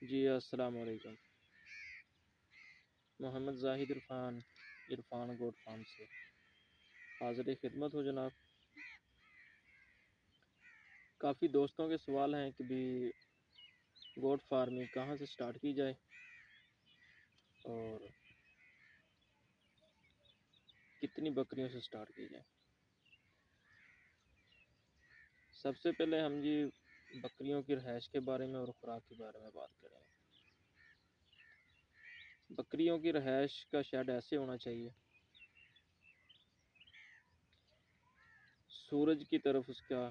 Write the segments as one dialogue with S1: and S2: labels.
S1: جی السلام علیکم۔ محمد زاہد عرفان گوٹ فارم سے حاضر خدمت ہو جناب۔ کافی دوستوں کے سوال ہیں کہ بھی گوٹ فارمنگ کہاں سے سٹارٹ کی جائے اور کتنی بکریوں سے سٹارٹ کی جائے۔ سب سے پہلے ہم جی بکریوں کی رہائش کے بارے میں اور خوراک کے بارے میں بات کریں گے۔ بکریوں کی رہائش کا شیڈ ایسے ہونا چاہیے سورج کی طرف اس کا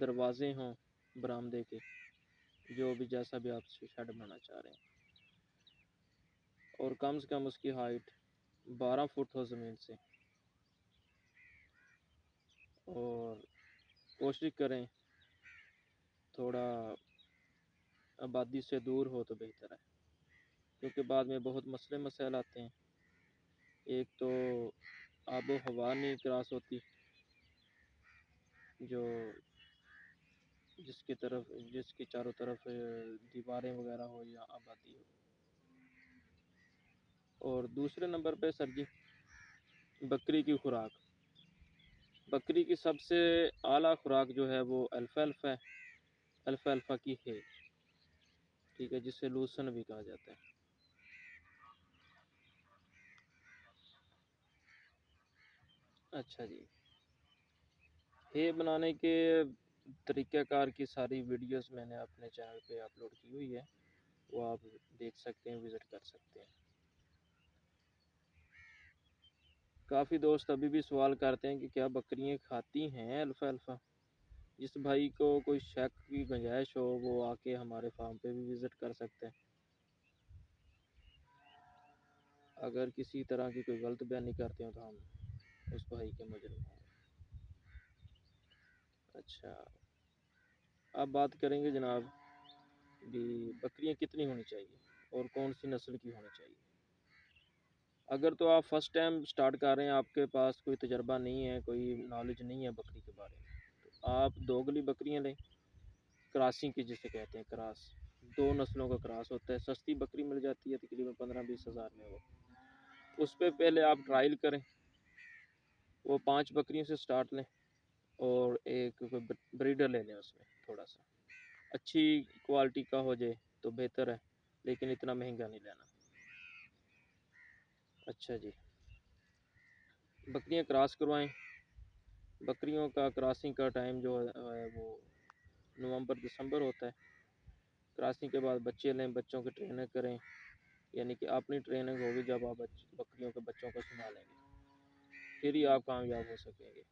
S1: دروازے ہوں برآمدے کے، جو بھی جیسا بھی آپ شیڈ بنانا چاہ رہے ہیں، اور کم سے کم اس کی ہائٹ 12 فٹ ہو زمین سے، اور کوشش کریں تھوڑا آبادی سے دور ہو تو بہتر ہے، کیونکہ بعد میں بہت مسئلے مسائل آتے ہیں۔ ایک تو آب و ہوا نہیں کراس ہوتی، جو جس کی چاروں طرف دیواریں وغیرہ ہو یا آبادی ہو، اور دوسرے نمبر پہ سر جی بکری کی خوراک۔ بکری کی سب سے اعلیٰ خوراک جو ہے وہ الفالفا ہے، الفالفا کی ہے، ٹھیک ہے، جسے لوسن بھی کہا جاتا ہے۔ اچھا جی، ہے بنانے کے طریقہ کار کی ساری ویڈیوز میں نے اپنے چینل پہ اپلوڈ کی ہوئی ہے، وہ آپ دیکھ سکتے ہیں، وزٹ کر سکتے ہیں۔ کافی دوست ابھی بھی سوال کرتے ہیں کہ کیا بکریاں کھاتی ہیں الفالفا۔ جس بھائی کو کوئی شک کی گنجائش ہو وہ آ کے ہمارے فارم پہ بھی وزٹ کر سکتے ہیں۔ اگر کسی طرح کی کوئی غلط بیانی کرتے ہیں تو ہم اس بھائی کے مجرم ہوں گے۔ اچھا، اب بات کریں گے جناب بھی بکریاں کتنی ہونی چاہیے اور کون سی نسل کی ہونی چاہیے۔ اگر تو آپ فرسٹ ٹائم سٹارٹ کر رہے ہیں، آپ کے پاس کوئی تجربہ نہیں ہے، کوئی نالج نہیں ہے بکری کے بارے میں، تو آپ دوگلی بکریاں لیں، کراسنگ کی جسے کہتے ہیں، کراس، دو نسلوں کا کراس ہوتا ہے، سستی بکری مل جاتی ہے تقریباً 15-20 ہزار میں، وہ اس پہ پہلے آپ ٹرائل کریں، وہ 5 بکریوں سے سٹارٹ لیں، اور ایک بریڈر لے لیں، اس میں تھوڑا سا اچھی کوالٹی کا ہو جائے تو بہتر ہے، لیکن اتنا مہنگا نہیں لینا۔ اچھا جی، بکریاں کراس کروائیں۔ بکریوں کا کراسنگ کا ٹائم جو ہے وہ نومبر دسمبر ہوتا ہے۔ کراسنگ کے بعد بچے لیں، بچوں کی ٹریننگ کریں، یعنی کہ اپنی ٹریننگ ہوگی جب آپ بکریوں کے بچوں کو سنبھالیں گے، پھر ہی آپ کامیاب ہو سکیں گے۔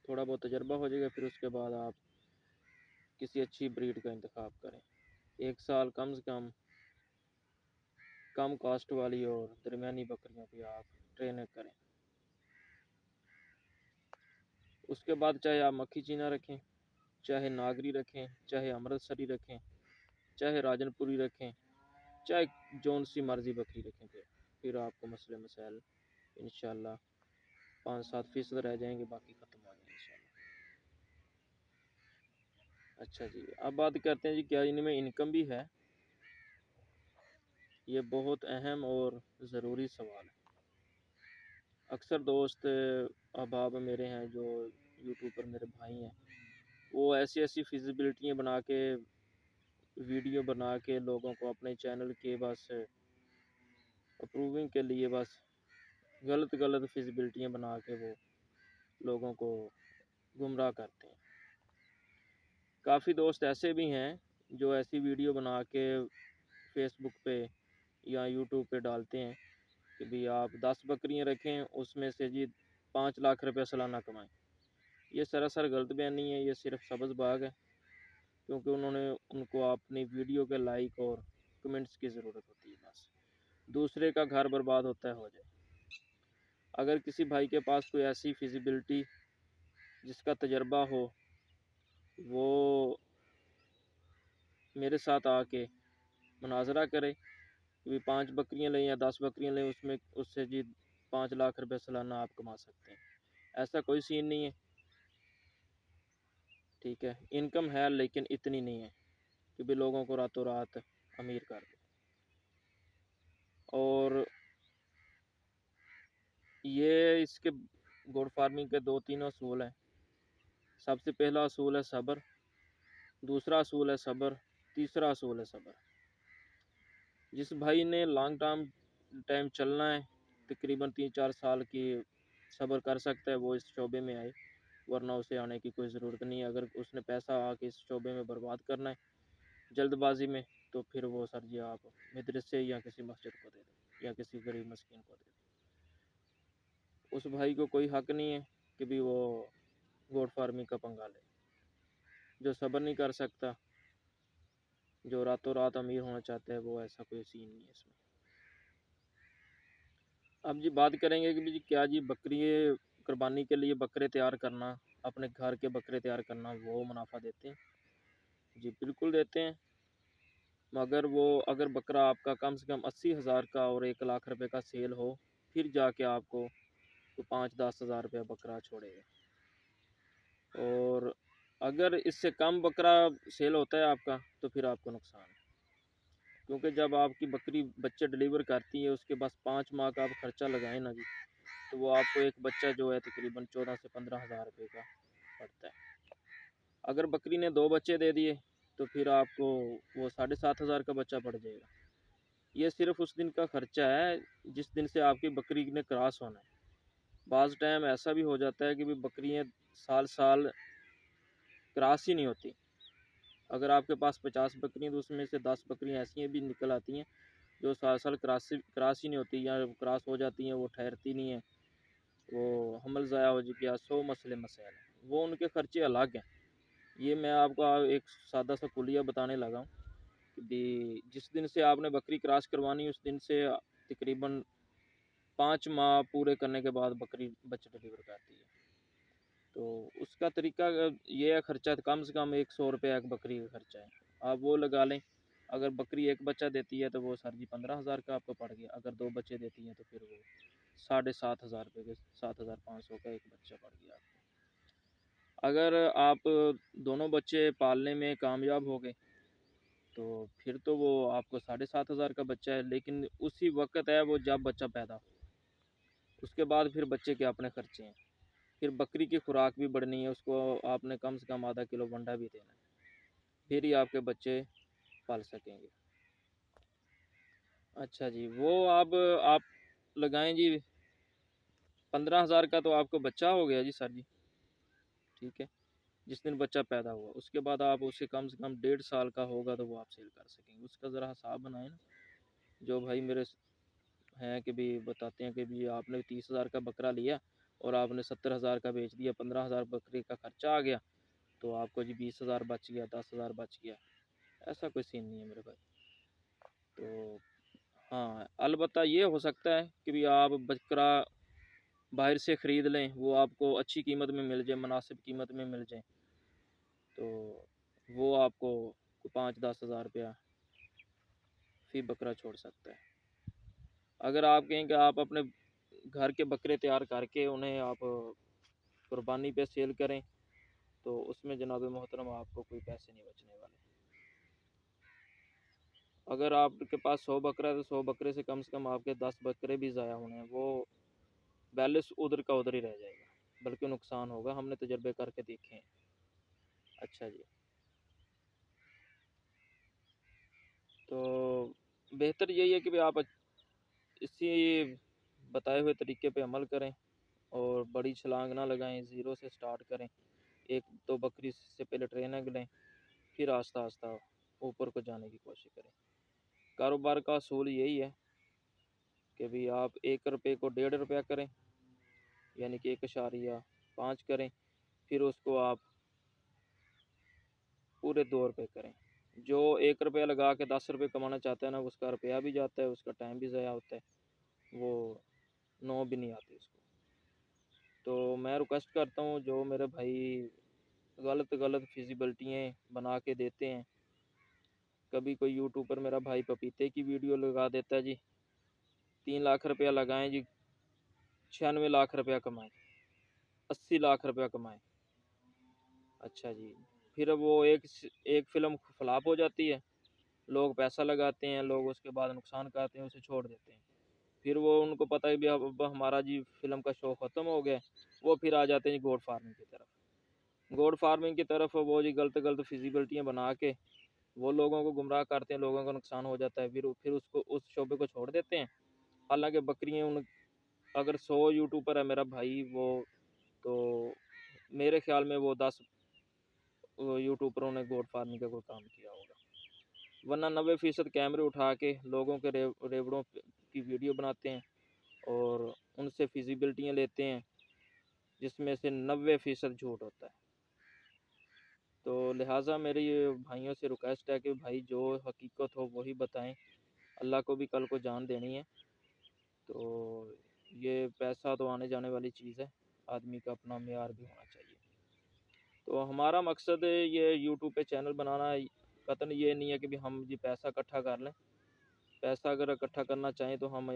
S1: تھوڑا بہت تجربہ ہو جائے گا، پھر اس کے بعد آپ کسی اچھی بریڈ کا انتخاب کریں۔ 1 سال کم سے کم کاسٹ والی اور درمیانی بکریوں کی آپ ٹریننگ کریں۔ اس کے بعد چاہے آپ مکھی چینا رکھیں، چاہے ناگری رکھیں، چاہے امرتسری رکھیں، چاہے راجن پوری رکھیں، چاہے جون سی مرضی بکری رکھیں، پھر آپ کو مسئلے مسائل انشاءاللہ 5-7% رہ جائیں گے، باقی ختم ہو جائیں گے انشاءاللہ۔ اچھا جی، اب بات کرتے ہیں جی کیا ان میں انکم بھی ہے۔ یہ بہت اہم اور ضروری سوال ہے۔ اکثر دوست احباب میرے ہیں جو یوٹیوب پر میرے بھائی ہیں، وہ ایسی فیزیبلٹیاں بنا کے، ویڈیو بنا کے لوگوں کو اپنے چینل کے بس اپروونگ کے لیے بس غلط فیزیبلٹیاں بنا کے وہ لوگوں کو گمراہ کرتے ہیں۔ کافی دوست ایسے بھی ہیں جو ایسی ویڈیو بنا کے فیس بک پہ یا یوٹیوب پہ ڈالتے ہیں کہ بھی آپ 10 بکریاں رکھیں، اس میں سے جی 5 لاکھ روپے سالانہ کمائیں۔ یہ سراسر غلط بیانی ہے، یہ صرف سبز باغ ہے، کیونکہ ان کو اپنی ویڈیو کے لائک اور کمنٹس کی ضرورت ہوتی ہے، بس دوسرے کا گھر برباد ہوتا ہے ہو جائے۔ اگر کسی بھائی کے پاس کوئی ایسی فیزیبلٹی جس کا تجربہ ہو، وہ میرے ساتھ آ کے مناظرہ کرے کہ 5 بکریاں لیں یا 10 بکریاں لیں، اس سے جی 5 لاکھ روپے سالانہ آپ کما سکتے ہیں۔ ایسا کوئی سین نہیں ہے، ٹھیک ہے، انکم ہے لیکن اتنی نہیں ہے کہ بھی لوگوں کو راتوں رات امیر کر دے۔ اور یہ اس کے گوڈ فارمنگ کے 2-3 اصول ہیں۔ سب سے پہلا اصول ہے صبر، دوسرا اصول ہے صبر، تیسرا اصول ہے صبر۔ جس بھائی نے لانگ ٹائم چلنا ہے، تقریباً 3-4 سال کی صبر کر سکتا ہے، وہ اس شعبے میں آئے، ورنہ اسے آنے کی کوئی ضرورت نہیں ہے۔ اگر اس نے پیسہ آ کے اس شعبے میں برباد کرنا ہے جلد بازی میں، تو پھر وہ سر جی آپ مدرسے یا کسی مسجد کو دے دیں یا کسی غریب مسکین کو دے دیں۔ اس بھائی کو کوئی حق نہیں ہے کہ بھی وہ گوڈ فارمنگ کا پنگا لے۔ جو صبر نہیں کر سکتا، جو راتوں رات امیر ہونا چاہتا ہے، وہ ایسا کوئی سین نہیں ہے اس میں۔ اب جی بات کریں گے کہ جی کیا جی بکری قربانی کے لیے بکرے تیار کرنا، اپنے گھر کے بکرے تیار کرنا، وہ منافع دیتے ہیں؟ جی بالکل دیتے ہیں، مگر وہ اگر بکرا آپ کا کم سے کم 80,000 کا اور 1 لاکھ روپے کا سیل ہو، پھر جا کے آپ کو 5-10 ہزار روپے بکرا چھوڑے گا۔ اور اگر اس سے کم بکرا سیل ہوتا ہے آپ کا، تو پھر آپ کو نقصان ہے، کیونکہ جب آپ کی بکری بچے ڈلیور کرتی ہے، اس کے بس 5 ماہ کا آپ خرچہ لگائیں نا جی، تو وہ آپ کو ایک بچہ جو ہے تقریباً 14 سے 15 ہزار روپے کا پڑتا ہے۔ اگر بکری نے 2 بچے دے دیے تو پھر آپ کو وہ 7,500 ہزار کا بچہ پڑ جائے گا۔ یہ صرف اس دن کا خرچہ ہے جس دن سے آپ کی بکری نے کراس ہونا ہے۔ بعض ٹائم ایسا بھی ہو جاتا ہے کہ بھی بکریاں سال کراس ہی نہیں ہوتی۔ اگر آپ کے پاس 50 بکریاں تو اس میں سے 10 بکریاں ایسی بھی نکل آتی ہیں جو سال کراس ہی نہیں ہوتی، یا کراس ہو جاتی ہیں، وہ ٹھہرتی نہیں ہیں، وہ حمل ضائع ہو گیا، 100 مسئلے مسائل ہیں، وہ ان کے خرچے الگ ہیں۔ یہ میں آپ کو ایک سادہ سا کلیہ بتانے لگا ہوں کہ جس دن سے آپ نے بکری کراس کروانی، اس دن سے تقریباً 5 ماہ پورے کرنے کے بعد بکری بچہ ڈلیور کرتی ہے۔ تو اس کا طریقہ یہ ہے، خرچہ کم سے کم 100 روپے ایک بکری کا خرچہ ہے، آپ وہ لگا لیں۔ اگر بکری 1 بچہ دیتی ہے تو وہ سر جی 15 ہزار کا آپ کو پڑ گیا، اگر 2 بچے دیتی ہیں تو پھر وہ 7,500 روپے کے 7,500 کا ایک بچہ پڑ گیا آپ کو۔ اگر آپ دونوں بچے پالنے میں کامیاب ہو گئے تو پھر تو وہ آپ کو 7,500 کا بچہ ہے، لیکن اسی وقت ہے وہ جب بچہ پیدا ہو، اس کے بعد پھر بچے کے اپنے خرچے ہیں، پھر بکری کی خوراک بھی بڑھنی ہے، اس کو آپ نے کم سے کم آدھا کلو ونڈا بھی دینا ہے، پھر ہی آپ کے بچے پال سکیں گے۔ اچھا جی، وہ اب آپ لگائیں جی 15,000 کا تو آپ کو بچہ ہو گیا جی سر جی، ٹھیک ہے، جس دن بچہ پیدا ہوا، اس کے بعد آپ اسے کم سے کم 1.5 سال کا ہوگا تو وہ آپ سیل کر سکیں گے۔ اس کا ذرا حساب بنائیں نا، جو بھائی میرے ہیں کہ بھی بتاتے ہیں کہ بھی آپ نے 30,000 کا بکرا لیا اور آپ نے 70,000 کا بیچ دیا، 15,000 بکری کا خرچہ آ گیا، تو آپ کو جی 20,000 بچ گیا، 10,000 بچ گیا، ایسا کوئی سین نہیں ہے میرے بھائی۔ تو ہاں، البتہ یہ ہو سکتا ہے کہ بھی آپ بکرا باہر سے خرید لیں، وہ آپ کو اچھی قیمت میں مل جائے، مناسب قیمت میں مل جائے، تو وہ آپ کو 5-10 ہزار روپیہ فی بکرا چھوڑ سکتا ہے۔ اگر آپ کہیں کہ آپ اپنے گھر کے بکرے تیار کر کے انہیں آپ قربانی پہ سیل کریں، تو اس میں جناب محترم آپ کو کوئی پیسے نہیں بچنے والے۔ اگر آپ کے پاس 100 بکرا ہے تو 100 بکرے سے کم آپ کے 10 بکرے بھی ضائع ہونے ہیں، وہ بیلنس ادھر کا ادھر ہی رہ جائے گا، بلکہ نقصان ہوگا، ہم نے تجربے کر کے دیکھے ہیں۔ اچھا جی، تو بہتر یہی ہے کہ بھی آپ اسی بتائے ہوئے طریقے پہ عمل کریں اور بڑی چھلانگ نہ لگائیں، 0 سے سٹارٹ کریں، 1-2 بکری سے پہلے ٹریننگ لیں، پھر آہستہ آہستہ اوپر کو جانے کی کوشش کریں۔ کاروبار کا اصول یہی ہے کہ بھی آپ 1 روپے کو 1.5 روپیہ کریں، یعنی کہ 1.5 کریں، پھر اس کو آپ پورے 2 روپے کریں۔ جو 1 روپیہ لگا کے 10 روپے کمانا چاہتا ہے نا، اس کا روپیہ بھی جاتا ہے، اس کا ٹائم بھی ضائع ہوتا ہے، وہ 9 بھی نہیں آتے اس کو۔ تو میں ریکویسٹ کرتا ہوں، جو میرے بھائی غلط فیزیبلٹیاں بنا کے دیتے ہیں، کبھی کوئی یوٹیوب پر میرا بھائی پپیتے کی ویڈیو لگا دیتا ہے جی، 3 لاکھ روپیہ لگائیں جی، 96 لاکھ روپیہ کمائیں، 80 لاکھ روپیہ کمائیں۔ اچھا جی، پھر وہ ایک فلم فلاپ ہو جاتی ہے، لوگ پیسہ لگاتے ہیں، لوگ اس کے بعد نقصان کرتے ہیں، اسے چھوڑ دیتے ہیں۔ پھر وہ ان کو پتہ ہے بھی اب ہمارا جی فلم کا شو ختم ہو گیا، وہ پھر آ جاتے ہیں گوڈ فارمنگ کی طرف۔ گوڈ فارمنگ کی طرف وہ جی غلط فیزیبلٹیاں بنا کے وہ لوگوں کو گمراہ کرتے ہیں، لوگوں کا نقصان ہو جاتا ہے، پھر اس شعبے کو چھوڑ دیتے ہیں۔ حالانکہ بکریاں اگر 100 یوٹیوبر ہے میرا بھائی، وہ تو میرے خیال میں وہ 10 یوٹیوبروں نے گوڈ فارمنگ کا کوئی کام کیا ہوگا، ورنہ 90% کیمرے اٹھا کے لوگوں کے ریوڑوں کی ویڈیو بناتے ہیں اور ان سے فیزیبلٹیاں لیتے ہیں، جس میں سے 90% جھوٹ ہوتا ہے۔ تو لہٰذا میری بھائیوں سے ریکویسٹ ہے کہ بھائی جو حقیقت ہو وہی بتائیں، اللہ کو بھی کل کو جان دینی ہے، تو یہ پیسہ تو آنے جانے والی چیز ہے، آدمی کا اپنا معیار بھی ہونا چاہیے۔ تو ہمارا مقصد یہ یوٹیوب پہ چینل بنانا قطعاً یہ نہیں ہے کہ بھی ہم جی پیسہ اکٹھا کر لیں۔ پیسہ اگر اکٹھا کرنا چاہیں تو ہم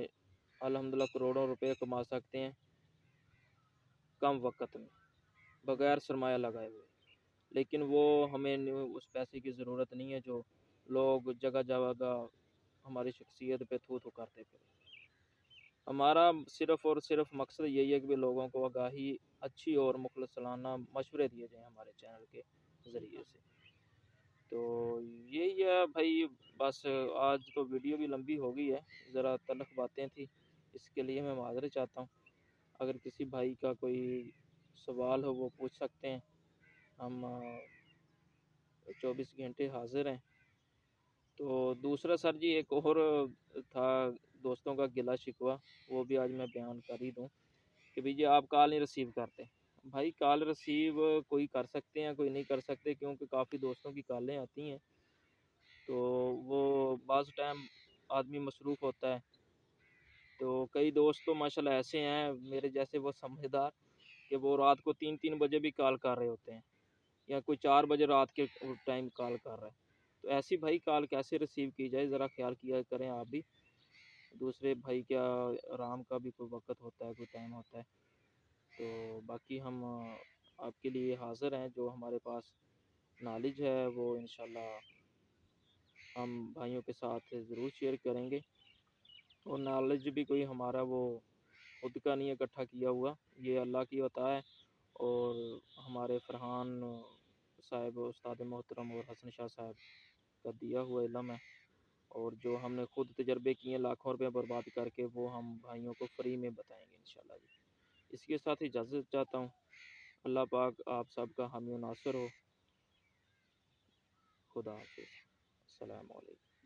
S1: الحمدللہ کروڑوں روپے کما سکتے ہیں کم وقت میں، بغیر سرمایہ لگائے ہوئے، لیکن وہ ہمیں اس پیسے کی ضرورت نہیں ہے جو لوگ جگہ جگہ ہماری شخصیت پہ تھو کرتے پھر۔ ہمارا صرف اور صرف مقصد یہی ہے کہ لوگوں کو آگاہی، اچھی اور مخلصانہ مشورے دیے جائیں ہمارے چینل کے ذریعے سے۔ تو یہی ہے بھائی، بس آج تو ویڈیو بھی لمبی ہو گئی ہے، ذرا تلخ باتیں تھی، اس کے لیے میں معذرت چاہتا ہوں۔ اگر کسی بھائی کا کوئی سوال ہو وہ پوچھ سکتے ہیں، ہم 24 گھنٹے حاضر ہیں۔ تو دوسرا سر جی ایک اور تھا دوستوں کا گلہ شکوہ، وہ بھی آج میں بیان کر ہی دوں کہ بھائی جی آپ کال نہیں ریسیو کرتے۔ بھائی کال ریسیو کوئی کر سکتے ہیں، کوئی نہیں کر سکتے، کیونکہ کافی دوستوں کی کالیں آتی ہیں، تو وہ بعض ٹائم آدمی مصروف ہوتا ہے۔ تو کئی دوست تو ماشاءاللہ ایسے ہیں میرے جیسے، وہ سمجھدار، کہ وہ رات کو 3 بجے بھی کال کر رہے ہوتے ہیں، یا کوئی 4 بجے رات کے ٹائم کال کر رہا ہے۔ تو ایسی بھائی کال کیسے ریسیو کی جائے، ذرا خیال کیا کریں آپ بھی۔ دوسرے بھائی کیا آرام کا بھی کوئی وقت ہوتا ہے، کوئی ٹائم ہوتا ہے۔ تو باقی ہم آپ کے لیے حاضر ہیں، جو ہمارے پاس نالج ہے وہ انشاءاللہ ہم بھائیوں کے ساتھ ضرور شیئر کریں گے۔ اور نالج بھی کوئی ہمارا وہ خود کا نہیں اکٹھا کیا ہوا، یہ اللہ کی عطا ہے، اور ہمارے فرحان صاحب، استاد محترم، اور حسن شاہ صاحب کا دیا ہوا علم ہے، اور جو ہم نے خود تجربے کیے لاکھوں روپے برباد کر کے، وہ ہم بھائیوں کو فری میں بتائیں گے انشاءاللہ جی۔ اس کے ساتھ اجازت چاہتا ہوں، اللہ پاک آپ سب کا حامی و ناصر ہو۔ خدا حافظ، السلام علیکم۔